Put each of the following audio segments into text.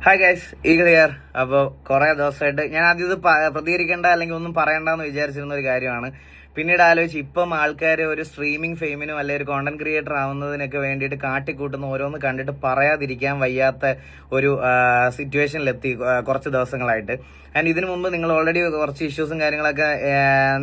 Hi guys, eagle here. അപ്പോൾ കുറേ ദിവസമായിട്ട് ഞാൻ ആദ്യം ഇത് പ്രതികരിക്കേണ്ട അല്ലെങ്കിൽ ഒന്നും പറയണ്ടെന്ന് വിചാരിച്ചിരുന്ന ഒരു കാര്യമാണ്. പിന്നീട് ആലോചിച്ച് ഇപ്പം ആൾക്കാർ ഒരു സ്ട്രീമിംഗ് ഫെയിമിനും അല്ലെങ്കിൽ ഒരു കോണ്ടന്റ് ക്രിയേറ്റർ ആവുന്നതിനൊക്കെ വേണ്ടിയിട്ട് കാട്ടിക്കൂട്ടുന്ന ഓരോന്ന് കണ്ടിട്ട് പറയാതിരിക്കാൻ വയ്യാത്ത ഒരു സിറ്റുവേഷനിലെത്തി കുറച്ച് ദിവസങ്ങളായിട്ട്. ആൻഡ് ഇതിനു മുമ്പ് നിങ്ങൾ ഓൾറെഡി കുറച്ച് ഇഷ്യൂസും കാര്യങ്ങളൊക്കെ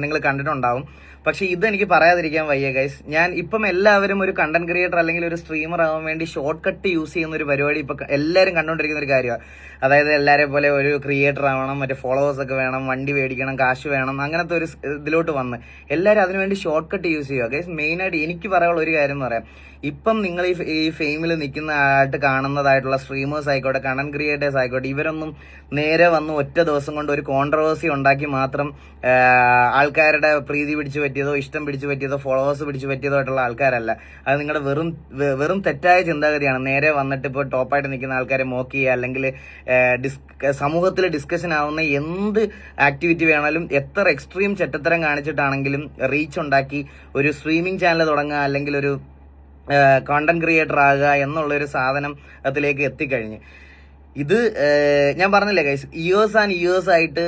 നിങ്ങൾ കണ്ടിട്ടുണ്ടാവും. പക്ഷെ ഇതെനിക്ക് പറയാതിരിക്കാൻ വയ്യ ഗൈസ്. ഞാൻ ഇപ്പം എല്ലാവരും ഒരു കണ്ടന്റ് ക്രിയേറ്റർ അല്ലെങ്കിൽ ഒരു സ്ട്രീമർ ആവാൻ വേണ്ടി ഷോർട്ട് കട്ട് യൂസ് ചെയ്യുന്ന ഒരു പരിപാടി ഇപ്പൊ എല്ലാവരും കണ്ടുകൊണ്ടിരിക്കുന്ന ഒരു കാര്യമാണ്. അതായത് എല്ലാവരെ പോലെ ഒരു ക്രിയേറ്റർ ആവണം, മറ്റേ ഫോളോവേഴ്സ് ഒക്കെ വേണം, വണ്ടി മേടിക്കണം, കാശ് വേണം, അങ്ങനത്തെ ഒരു ഇതിലോട്ട് വന്ന് എല്ലാവരും അതിനുവേണ്ടി ഷോർട്ട് കട്ട് യൂസ് ചെയ്യുക ഗൈസ്. മെയിനായിട്ട് എനിക്ക് പറയാനുള്ള ഒരു കാര്യം എന്ന് പറയാം, ഇപ്പം നിങ്ങൾ ഈ ഫെയിമിൽ നിൽക്കുന്ന ആയിട്ട് കാണുന്നതായിട്ടുള്ള സ്ട്രീമേഴ്സ് ആയിക്കോട്ടെ, കണ്ടന്റ് ക്രിയേറ്റേഴ്സ് ആയിക്കോട്ടെ, ഇവരൊന്നും നേരെ വന്ന് ഒറ്റ ദിവസം കൊണ്ട് ഒരു കോൺട്രവേഴ്സി ഉണ്ടാക്കി മാത്രം ആൾക്കാരുടെ പ്രീതി പിടിച്ചു പറ്റിയതോ ഇഷ്ടം പിടിച്ചു പറ്റിയതോ ഫോളോവേഴ്സ് പിടിച്ചു പറ്റിയതോ ആയിട്ടുള്ള ആൾക്കാരല്ല. അത് നിങ്ങളുടെ വെറും തെറ്റായ ചിന്താഗതിയാണ്. നേരെ വന്നിട്ട് ഇപ്പോൾ ടോപ്പായിട്ട് നിൽക്കുന്ന ആൾക്കാരെ മോക്ക് ചെയ്യുക, അല്ലെങ്കിൽ സമൂഹത്തിൽ ഡിസ്കഷൻ ആവുന്ന എന്ത് ആക്ടിവിറ്റി വേണമെങ്കിലും എത്ര എക്സ്ട്രീം ചെറ്റത്തരം കാണിച്ചിട്ടാണെങ്കിലും റീച്ച് ഉണ്ടാക്കി ഒരു സ്ട്രീമിംഗ് ചാനൽ തുടങ്ങുക, അല്ലെങ്കിൽ ഒരു കോണ്ടന്റ് ക്രിയേറ്റർ ആകുക എന്നുള്ളൊരു സാധനം അതിലേക്ക് എത്തിക്കഴിഞ്ഞ് ഇത് ഞാൻ പറഞ്ഞില്ലേ ഗൈസ്, ഇയേഴ്സ് ആൻഡ് ഇയേഴ്സ് ആയിട്ട്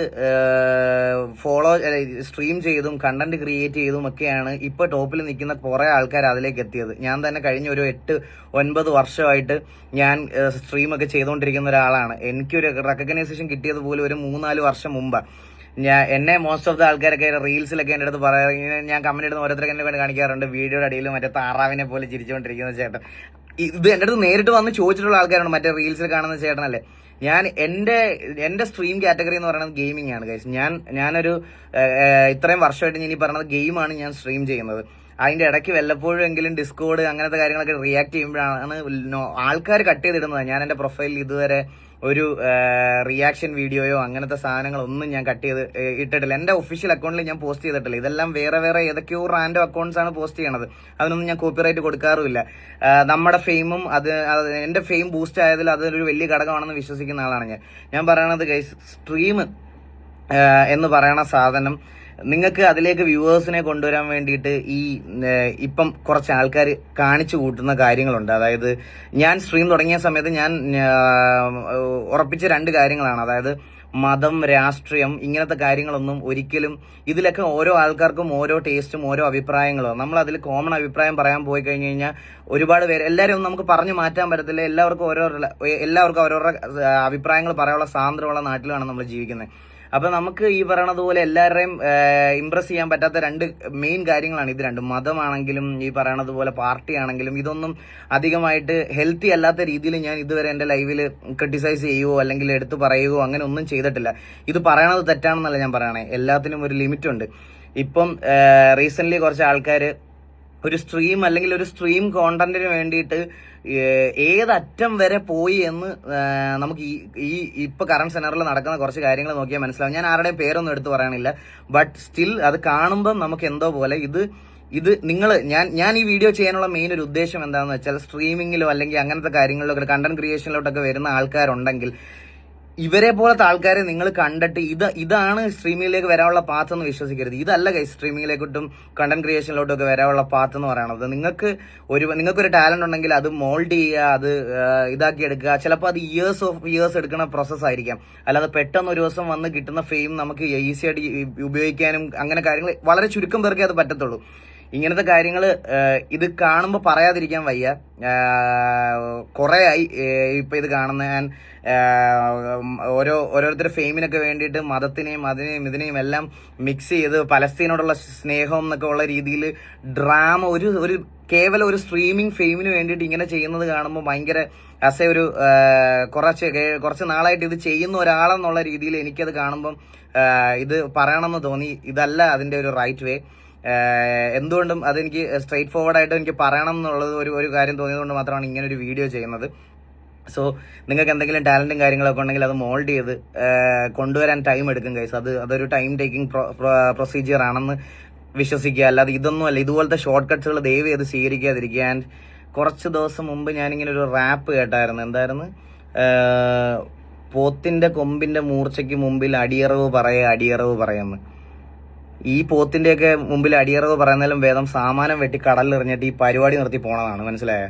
സ്ട്രീം ചെയ്തും കണ്ടന്റ് ക്രിയേറ്റ് ചെയ്തും ഒക്കെയാണ് ഇപ്പൊ ടോപ്പിൽ നിൽക്കുന്ന കുറെ ആൾക്കാർ അതിലേക്ക് എത്തിയത്. ഞാൻ തന്നെ കഴിഞ്ഞ ഒരു 8-9 വർഷമായിട്ട് ഞാൻ സ്ട്രീമൊക്കെ ചെയ്തുകൊണ്ടിരിക്കുന്ന ഒരാളാണ്. എനിക്കൊരു റെക്കഗ്നൈസേഷൻ കിട്ടിയത് പോലും ഒരു 3-4 വർഷം മുമ്പാണ്. എന്നെ മോസ്റ്റ് ഓഫ് ദ ആൾക്കാരൊക്കെ റീൽസിലൊക്കെ എൻ്റെ അടുത്ത് പറയാം, ഞാൻ കമന്റ് ഇടുന്ന ഓരോരുത്തരൊക്കെ എന്നെ വേണ്ടി കാണിക്കാറുണ്ട്, വീഡിയോയുടെ അടിയിൽ മറ്റേ താറാവിനെ പോലെ ചിരിച്ചുകൊണ്ടിരിക്കുന്ന ചേട്ടൻ. ഇത് എൻ്റെ അടുത്ത് നേരിട്ട് വന്ന് ചോദിച്ചിട്ടുള്ള ആൾക്കാരാണ്. മറ്റേ റീൽസിൽ കാണുന്ന ചേട്ടനല്ലേ. ഞാൻ എന്റെ സ്ട്രീം കാറ്റഗറി എന്ന് പറയുന്നത് ഗെയിമിംഗ് ആണ് ഗൈസ്. ഞാനൊരു ഇത്രയും വർഷമായിട്ട് ഇനി പറയുന്നത് ഗെയിമാണ് ഞാൻ സ്ട്രീം ചെയ്യുന്നത്. അതിന്റെ ഇടയ്ക്ക് വല്ലപ്പോഴും എങ്കിലും ഡിസ്കോഡ് അങ്ങനത്തെ കാര്യങ്ങളൊക്കെ റിയാക്ട് ചെയ്യുമ്പോഴാണ് ആൾക്കാർ കട്ട് ചെയ്തിടുന്നത്. ഞാൻ എന്റെ പ്രൊഫൈലിൽ ഇതുവരെ ഒരു റിയാക്ഷൻ വീഡിയോയോ അങ്ങനത്തെ സാധനങ്ങളൊന്നും ഞാൻ കട്ട് ചെയ്ത് ഇട്ടിട്ടില്ല. എന്റെ ഒഫീഷ്യൽ അക്കൗണ്ടിൽ ഞാൻ പോസ്റ്റ് ചെയ്തിട്ടില്ല. ഇതെല്ലാം വേറെ ഏതൊക്കെയോ റാൻഡം അക്കൗണ്ട്സ് ആണ് പോസ്റ്റ് ചെയ്യണത്. അതിനൊന്നും ഞാൻ കോപ്പിറൈറ്റ് കൊടുക്കാറുമില്ല. നമ്മുടെ ഫെയിമും എന്റെ ഫെയിം ബൂസ്റ്റ് ആയതിൽ അതൊരു വലിയ ഘടകമാണെന്ന് വിശ്വസിക്കുന്ന ആളാണ് ഞാൻ പറയണത് ഗൈസ്. സ്ട്രീം എന്ന് പറയണ സാധനം നിങ്ങൾക്ക് അതിലേക്ക് വ്യൂവേഴ്സിനെ കൊണ്ടുവരാൻ വേണ്ടിയിട്ട് ഇപ്പം കുറച്ച് ആൾക്കാർ കാണിച്ചു കൂട്ടുന്ന കാര്യങ്ങളുണ്ട്. അതായത് ഞാൻ സ്ട്രീം തുടങ്ങിയ സമയത്ത് ഞാൻ ഉറപ്പിച്ച 2 കാര്യങ്ങളാണ്. അതായത് മതം, രാഷ്ട്രീയം, ഇങ്ങനത്തെ കാര്യങ്ങളൊന്നും ഒരിക്കലും ഇതിലൊക്കെ ഓരോ ആൾക്കാർക്കും ഓരോ ടേസ്റ്റും ഓരോ അഭിപ്രായങ്ങളോ. നമ്മൾ അതിൽ കോമൺ അഭിപ്രായം പറയാൻ പോയി കഴിഞ്ഞു കഴിഞ്ഞാൽ ഒരുപാട് പേര് എല്ലാവരും ഒന്നും നമുക്ക് പറഞ്ഞു മാറ്റാൻ പറ്റത്തില്ല. എല്ലാവർക്കും ഓരോരോ അഭിപ്രായങ്ങൾ പറയാനുള്ള സ്വാതന്ത്ര്യമുള്ള നാട്ടിലാണ് നമ്മൾ ജീവിക്കുന്നത്. അപ്പൊ നമുക്ക് ഈ പറയണത് പോലെ എല്ലാവരെയും ഇംപ്രസ് ചെയ്യാൻ പറ്റാത്ത 2 മെയിൻ കാര്യങ്ങളാണ് ഇത് രണ്ടും. മതമാണെങ്കിലും ഈ പറയണത് പോലെ പാർട്ടി ആണെങ്കിലും ഇതൊന്നും അധികമായിട്ട് ഹെൽത്തി അല്ലാത്ത രീതിയിൽ ഞാൻ ഇതുവരെ എന്റെ ലൈവിൽ ക്രിട്ടിസൈസ് ചെയ്യുവോ അല്ലെങ്കിൽ എടുത്തു പറയുകയോ അങ്ങനെ ഒന്നും ചെയ്തിട്ടില്ല. ഇത് പറയണത് തെറ്റാണെന്നല്ല ഞാൻ പറയണേ, എല്ലാത്തിനും ഒരു ലിമിറ്റ് ഉണ്ട്. ഇപ്പം റീസെന്റ് കുറച്ച് ആൾക്കാർ ഒരു സ്ട്രീം അല്ലെങ്കിൽ ഒരു സ്ട്രീം കോണ്ടന്റിന് വേണ്ടിയിട്ട് ഏതറ്റം വരെ പോയി എന്ന് നമുക്ക് ഇപ്പൊ കറണ്ട് സെനറിൽ നടക്കുന്ന കുറച്ച് കാര്യങ്ങൾ നോക്കിയാൽ മനസ്സിലാവും. ഞാൻ ആരുടെയും പേരൊന്നും എടുത്തു പറയണില്ല, ബട്ട് സ്റ്റിൽ അത് കാണുമ്പോൾ നമുക്ക് എന്തോ പോലെ ഇത് ഞാൻ ഈ വീഡിയോ ചെയ്യാനുള്ള മെയിൻ ഒരു ഉദ്ദേശം എന്താണെന്ന് വെച്ചാൽ, സ്ട്രീമിങ്ങിലോ അല്ലെങ്കിൽ അങ്ങനത്തെ കാര്യങ്ങളിലോ കണ്ടന്റ് ക്രിയേഷനിലോട്ടൊക്കെ വരുന്ന ആൾക്കാരുണ്ടെങ്കിൽ ഇവരെ പോലത്തെ ആൾക്കാരെ നിങ്ങൾ കണ്ടിട്ട് ഇതാണ് സ്ട്രീമിങ്ങിലേക്ക് വരാനുള്ള പാത്ത് എന്ന് വിശ്വസിക്കരുത്. ഇതല്ല ഗൈസ് സ്ട്രീമിങ്ങിലേക്കൊട്ടും കണ്ടന്റ് ക്രിയേഷനിലോട്ടും ഒക്കെ വരാനുള്ള പാത്ത് എന്ന് പറയുന്നത്. നിങ്ങൾക്കൊരു ടാലന്റ് ഉണ്ടെങ്കിൽ അത് മോൾഡ് ചെയ്യുക, അത് ഇതാക്കി എടുക്കുക. ചിലപ്പോൾ അത് ഇയേഴ്സ് എടുക്കുന്ന പ്രോസസ് ആയിരിക്കാം. അല്ലാതെ പെട്ടെന്ന് ഒരു ദിവസം വന്ന് കിട്ടുന്ന ഫെയിം നമുക്ക് ഈസി ആയിട്ട് ഉപയോഗിക്കാനും അങ്ങനെ കാര്യങ്ങൾ വളരെ ചുരുക്കം പേർക്കേ അത് പറ്റത്തുള്ളൂ. ഇങ്ങനത്തെ കാര്യങ്ങൾ ഇത് കാണുമ്പോൾ പറയാതിരിക്കാൻ വയ്യ. കുറെ ആയി ഇപ്പൊ ഇത് കാണുന്ന. ഞാൻ ഓരോരുത്തരുടെ ഫെയിമിനൊക്കെ വേണ്ടിയിട്ട് മതത്തിനെയും ഇതിനെയും എല്ലാം മിക്സ് ചെയ്ത് പലസ്തീനോടുള്ള സ്നേഹം എന്നൊക്കെ ഉള്ള രീതിയിൽ ഡ്രാമ ഒരു കേവലം ഒരു സ്ട്രീമിംഗ് ഫെയിമിന് വേണ്ടിയിട്ട് ഇങ്ങനെ ചെയ്യുന്നത് കാണുമ്പോൾ ഭയങ്കര ഒരു കുറച്ച് നാളായിട്ട് ഇത് ചെയ്യുന്ന ഒരാളെന്നുള്ള രീതിയിൽ എനിക്കത് കാണുമ്പം ഇത് പറയണമെന്ന് തോന്നി. ഇതല്ല അതിന്റെ ഒരു റൈറ്റ് വേ. എന്തുകൊണ്ടും അതെനിക്ക് സ്ട്രെയിറ്റ് ഫോർവേഡ് ആയിട്ട് എനിക്ക് പറയണം എന്നുള്ളത് ഒരു കാര്യം തോന്നിയതുകൊണ്ട് മാത്രമാണ് ഇങ്ങനെ ഒരു വീഡിയോ ചെയ്യുന്നത്. സോ നിങ്ങൾക്ക് എന്തെങ്കിലും ടാലന്റും കാര്യങ്ങളൊക്കെ ഉണ്ടെങ്കിൽ അത് മോൾഡ് ചെയ്ത് കൊണ്ടുവരാൻ ടൈം എടുക്കും ഗൈസ്. അതൊരു ടൈം ടേക്കിംഗ് പ്രൊസീജിയർ ആണെന്ന് വിശ്വസിക്കുക. അല്ലാതെ ഇതൊന്നുമല്ല. ഇതുപോലത്തെ ഷോർട്ട് കട്ട്സുകൾ ദയവ് ചെയ്ത് സ്വീകരിക്കാതിരിക്കുക. ആൻഡ് കുറച്ച് ദിവസം മുമ്പ് ഞാനിങ്ങനെ ഒരു റാപ്പ് കേട്ടായിരുന്നു. എന്തായിരുന്നു? പോത്തിന്റെ കൊമ്പിന്റെ മൂർച്ചയ്ക്ക് മുമ്പിൽ അടിയറവ് പറയുന്നു. ഈ പോത്തിന്റെയൊക്കെ മുമ്പിൽ അടിയറവ് പറയുന്നതിലും ഭേദം സാമാനം വെട്ടി കടലിൽ എറിഞ്ഞിട്ട് ഈ പരിപാടി നിർത്തി പോണതാണ്. മനസ്സിലായോ?